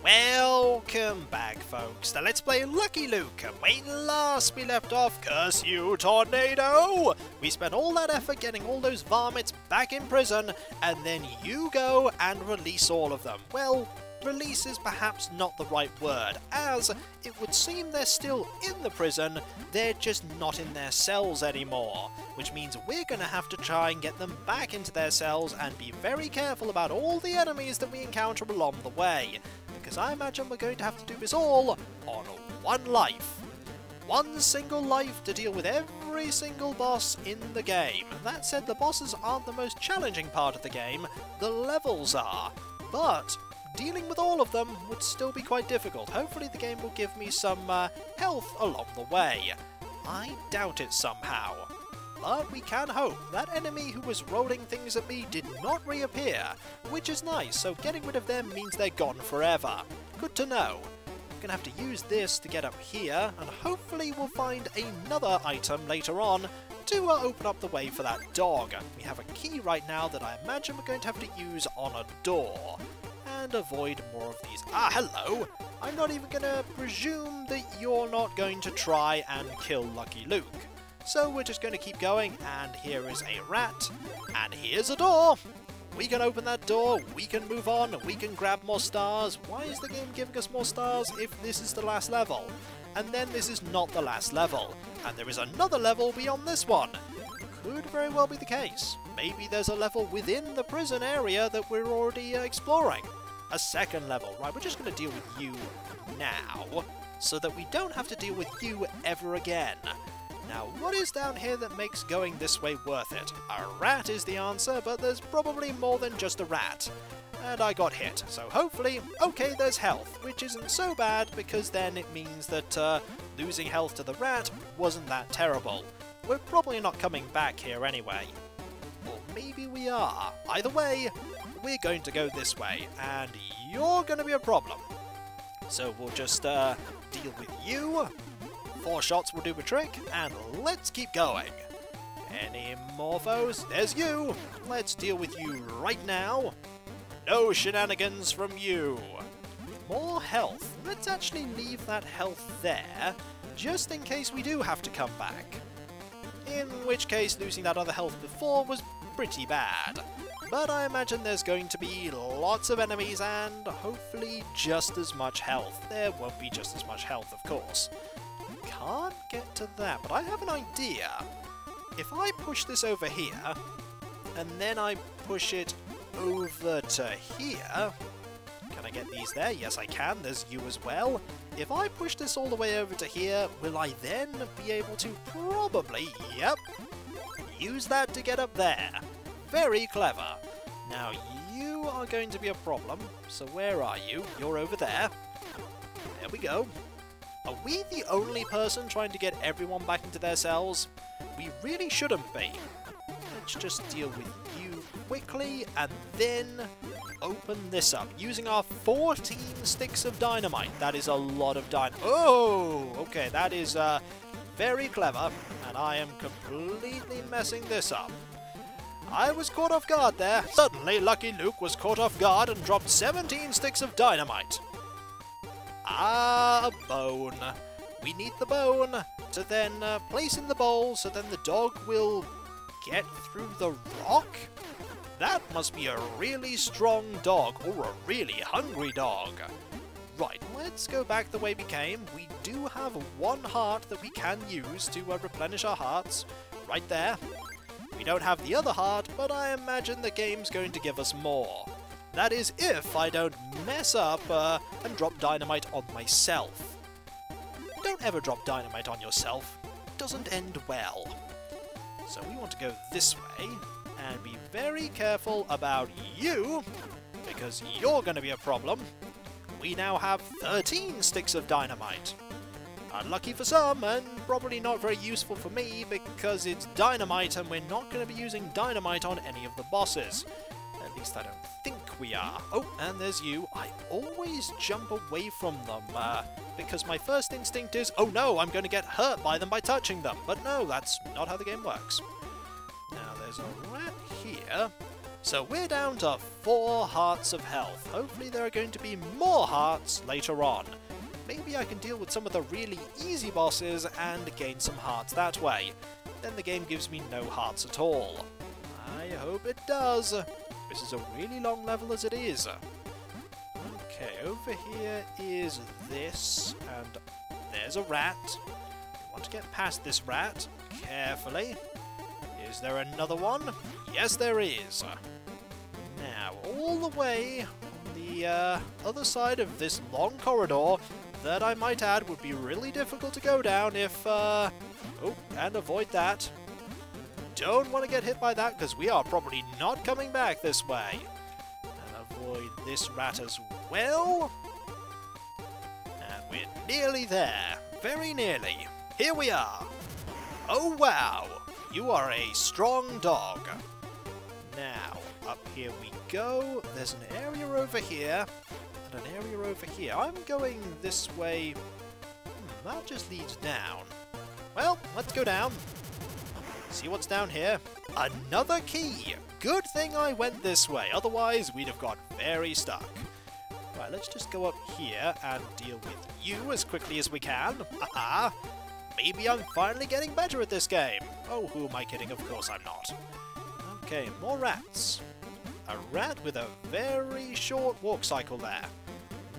Welcome back, folks, to Let's Play Lucky Luke. When last we left off, curse you, tornado! We spent all that effort getting all those varmits back in prison, and then you go and release all of them. Well, release is perhaps not the right word, as it would seem they're still in the prison, they're just not in their cells anymore, which means we're going to have to try and get them back into their cells and be very careful about all the enemies that we encounter along the way, because I imagine we're going to have to do this all on one life. One single life to deal with every single boss in the game. That said, the bosses aren't the most challenging part of the game, the levels are, but dealing with all of them would still be quite difficult. Hopefully the game will give me some health along the way. I doubt it somehow. But we can hope. That enemy who was rolling things at me did not reappear, which is nice, so getting rid of them means they're gone forever. Good to know. I'm gonna have to use this to get up here, and hopefully we'll find another item later on to open up the way for that dog. We have a key right now that I imagine we're going to have to use on a door. And avoid more of these. Ah, hello! I'm not even gonna presume that you're not going to try and kill Lucky Luke. So we're just going to keep going, and here is a rat, and here's a door! We can open that door, we can move on, we can grab more stars. Why is the game giving us more stars if this is the last level? And then this is not the last level, and there is another level beyond this one. Could very well be the case. Maybe there's a level within the prison area that we're already exploring. A second level. Right, we're just going to deal with you now, so that we don't have to deal with you ever again. Now, what is down here that makes going this way worth it? A rat is the answer, but there's probably more than just a rat. And I got hit, so hopefully, okay, there's health, which isn't so bad, because then it means that losing health to the rat wasn't that terrible. We're probably not coming back here anyway. Or maybe we are. Either way, we're going to go this way, and you're going to be a problem. So we'll just deal with you. 4 shots will do the trick, and let's keep going. Any more foes? There's you! Let's deal with you right now. No shenanigans from you. More health. Let's actually leave that health there, just in case we do have to come back. In which case, losing that other health before was pretty bad. But I imagine there's going to be lots of enemies and hopefully just as much health. There won't be just as much health, of course. Can't get to that, but I have an idea. If I push this over here, and then I push it over to here... Can I get these there? Yes, I can. There's you as well. If I push this all the way over to here, will I then be able to probably, yep, use that to get up there? Very clever. Now, you are going to be a problem, so where are you? You're over there. There we go. Are we the only person trying to get everyone back into their cells? We really shouldn't be. Let's just deal with you quickly, and then open this up, using our 14 sticks of dynamite. That is a lot of dynamite. Oh! Okay, that is very clever, and I am completely messing this up. I was caught off guard there. Suddenly, Lucky Luke was caught off guard and dropped 17 sticks of dynamite. Ah, a bone. We need the bone to then place in the bowl so then the dog will get through the rock? That must be a really strong dog, or a really hungry dog. Right, let's go back the way we came. We do have 1 heart that we can use to replenish our hearts. Right there. We don't have the other heart, but I imagine the game's going to give us more. That is if I don't mess up and drop dynamite on myself. Don't ever drop dynamite on yourself. It doesn't end well. So we want to go this way, and be very careful about you, because you're going to be a problem. We now have 13 sticks of dynamite. Unlucky for some, and probably not very useful for me, because it's dynamite and we're not going to be using dynamite on any of the bosses. At least I don't think we are. Oh, and there's you. I always jump away from them, because my first instinct is, oh no, I'm going to get hurt by them by touching them. But no, that's not how the game works. Now, there's a rat here. So we're down to 4 hearts of health. Hopefully there are going to be more hearts later on. Maybe I can deal with some of the really easy bosses and gain some hearts that way. Then the game gives me no hearts at all. I hope it does. This is a really long level as it is. Okay, over here is this, and there's a rat. We want to get past this rat carefully. Is there another one? Yes, there is. Now, all the way on the other side of this long corridor, that I might add would be really difficult to go down if... Oh, and avoid that. Don't want to get hit by that because we are probably not coming back this way. And avoid this rat as well. And we're nearly there. Very nearly. Here we are. Oh wow, you are a strong dog. Now, up here we go. There's an area over here, and an area over here. I'm going this way. That just leads down. Well, let's go down. See what's down here. Another key. Good thing I went this way, otherwise we'd have got very stuck. Right, let's just go up here and deal with you as quickly as we can. Aha! Maybe I'm finally getting better at this game. Oh, who am I kidding? Of course I'm not. Okay, more rats. A rat with a very short walk cycle there.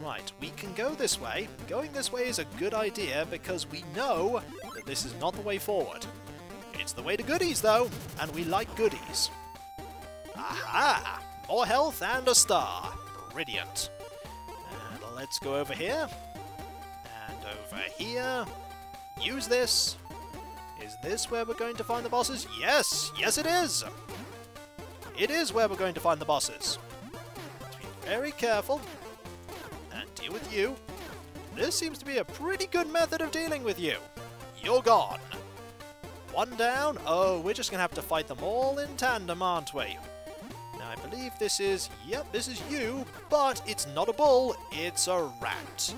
Right, we can go this way. Going this way is a good idea because we know that this is not the way forward. It's the way to goodies, though, and we like goodies. Aha! More health and a star. Brilliant. And let's go over here. And over here. Use this. Is this where we're going to find the bosses? Yes! Yes, it is! It is where we're going to find the bosses. Let's be very careful. And deal with you. This seems to be a pretty good method of dealing with you. You're gone. One down. Oh, we're just going to have to fight them all in tandem, aren't we? Now, I believe this is... Yep, this is you, but it's not a bull, it's a rat.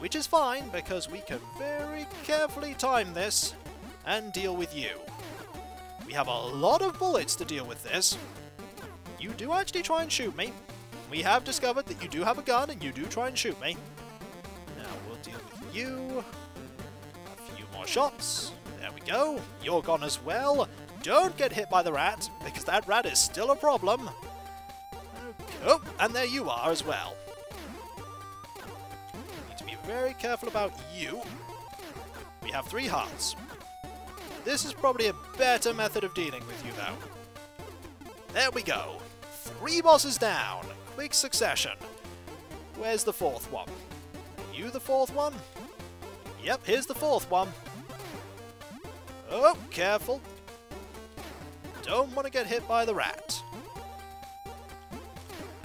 Which is fine, because we can very carefully time this and deal with you. We have a lot of bullets to deal with this. You do actually try and shoot me. We have discovered that you do have a gun and you do try and shoot me. Now we'll deal with you. A few more shots. There we go. You're gone as well. Don't get hit by the rat, because that rat is still a problem. Okay. Oh, and there you are as well. Need to be very careful about you. We have 3 hearts. This is probably a better method of dealing with you, though. There we go. 3 bosses down. Quick succession. Where's the 4th one? Are you the 4th one? Yep, here's the 4th one. Oh, careful. Don't want to get hit by the rat.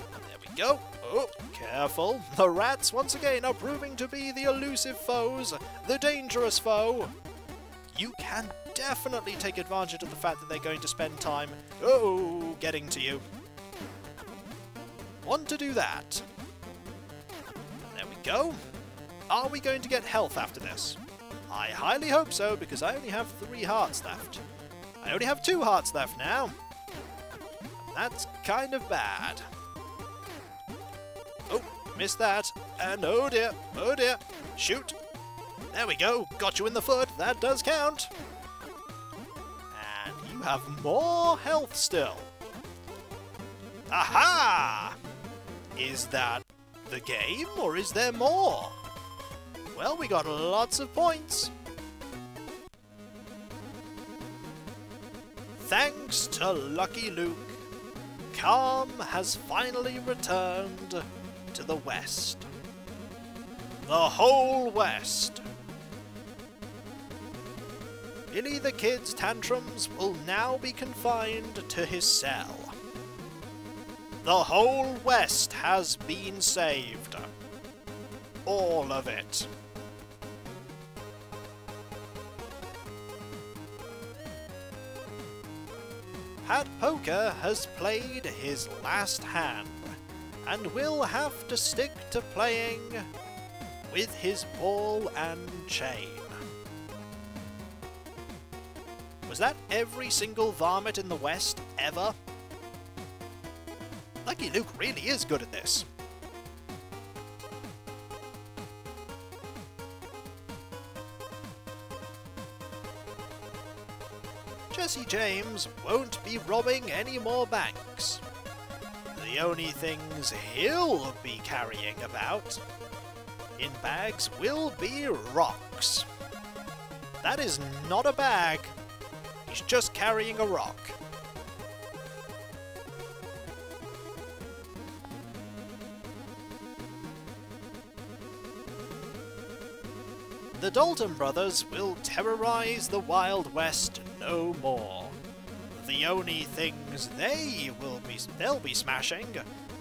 There we go. Oh, careful. The rats, once again, are proving to be the elusive foes, the dangerous foe. You can definitely take advantage of the fact that they're going to spend time, getting to you. Want to do that. There we go. Are we going to get health after this? I highly hope so, because I only have 3 hearts left. I only have 2 hearts left now. And that's kind of bad. Oh, missed that. And oh dear, shoot. There we go, got you in the foot, that does count. And you have more health still. Aha! Is that the game, or is there more? Well, we got lots of points. Thanks to Lucky Luke, calm has finally returned to the West. The whole West. Billy the Kid's tantrums will now be confined to his cell. The whole West has been saved. All of it. Pat Poker has played his last hand, and will have to stick to playing with his ball and chain. Was that every single varmint in the West, ever? Lucky Luke really is good at this. Jesse James won't be robbing any more banks. The only things he'll be carrying about in bags will be rocks. That is not a bag. He's just carrying a rock. The Dalton brothers will terrorize the Wild West no more. The only things they'll be smashing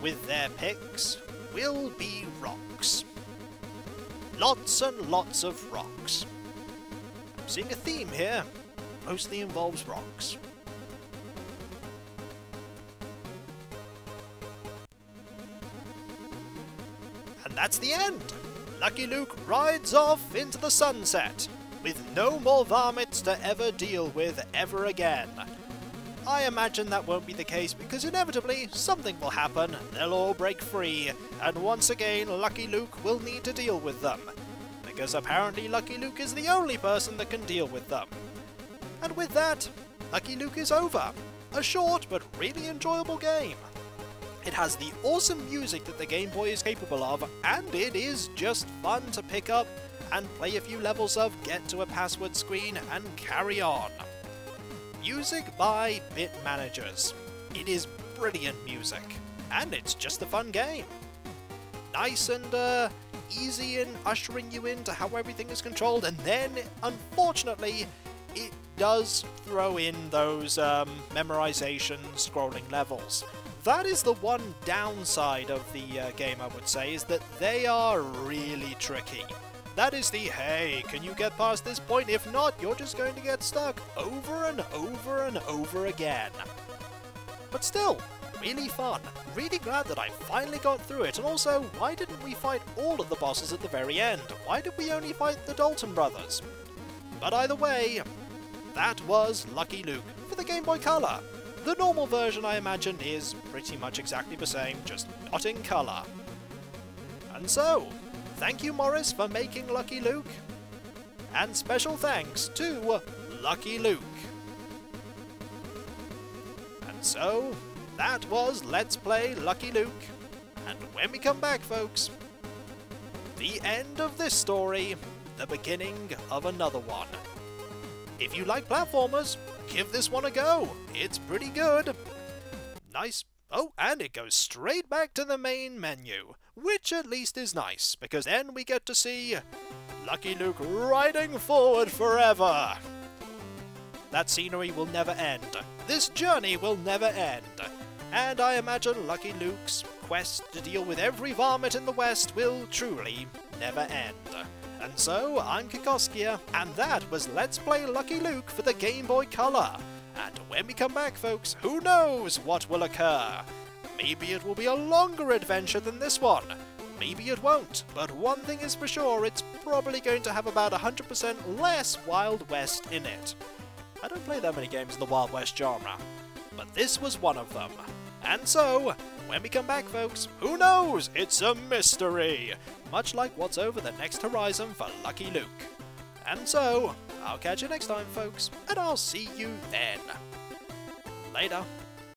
with their picks will be rocks. Lots and lots of rocks. I'm seeing a theme here. Mostly involves rocks. And that's the end! Lucky Luke rides off into the sunset, with no more varmints to ever deal with ever again. I imagine that won't be the case because inevitably something will happen, they'll all break free, and once again Lucky Luke will need to deal with them. Because apparently Lucky Luke is the only person that can deal with them. And with that, Lucky Luke is over. A short but really enjoyable game. It has the awesome music that the Game Boy is capable of, and it is just fun to pick up and play a few levels of, get to a password screen, and carry on. Music by Bit Managers. It is brilliant music, and it's just a fun game. Nice and easy in ushering you into how everything is controlled, and then, unfortunately, it does throw in those memorization scrolling levels. That is the one downside of the game, I would say, is that they are really tricky. That is the, hey, can you get past this point? If not, you're just going to get stuck over and over and over again. But still, really fun. Really glad that I finally got through it, and also, why didn't we fight all of the bosses at the very end? Why did we only fight the Dalton brothers? But either way, that was Lucky Luke for the Game Boy Color. The normal version, I imagine, is pretty much exactly the same, just not in colour. And so, thank you Morris for making Lucky Luke, and special thanks to Lucky Luke. And so, that was Let's Play Lucky Luke, and when we come back, folks, the end of this story, the beginning of another one. If you like platformers, give this one a go. It's pretty good. Nice. Oh, and it goes straight back to the main menu, which at least is nice, because then we get to see Lucky Luke riding forward forever. That scenery will never end. This journey will never end. And I imagine Lucky Luke's quest to deal with every varmint in the West will truly never end. And so, I'm Kikoskia, and that was Let's Play Lucky Luke for the Game Boy Color. And when we come back, folks, who knows what will occur? Maybe it will be a longer adventure than this one. Maybe it won't, but one thing is for sure, it's probably going to have about 100% less Wild West in it. I don't play that many games in the Wild West genre, but this was one of them. And so, when we come back, folks, who knows? It's a mystery! Much like what's over the next horizon for Lucky Luke. And so, I'll catch you next time, folks, and I'll see you then. Later.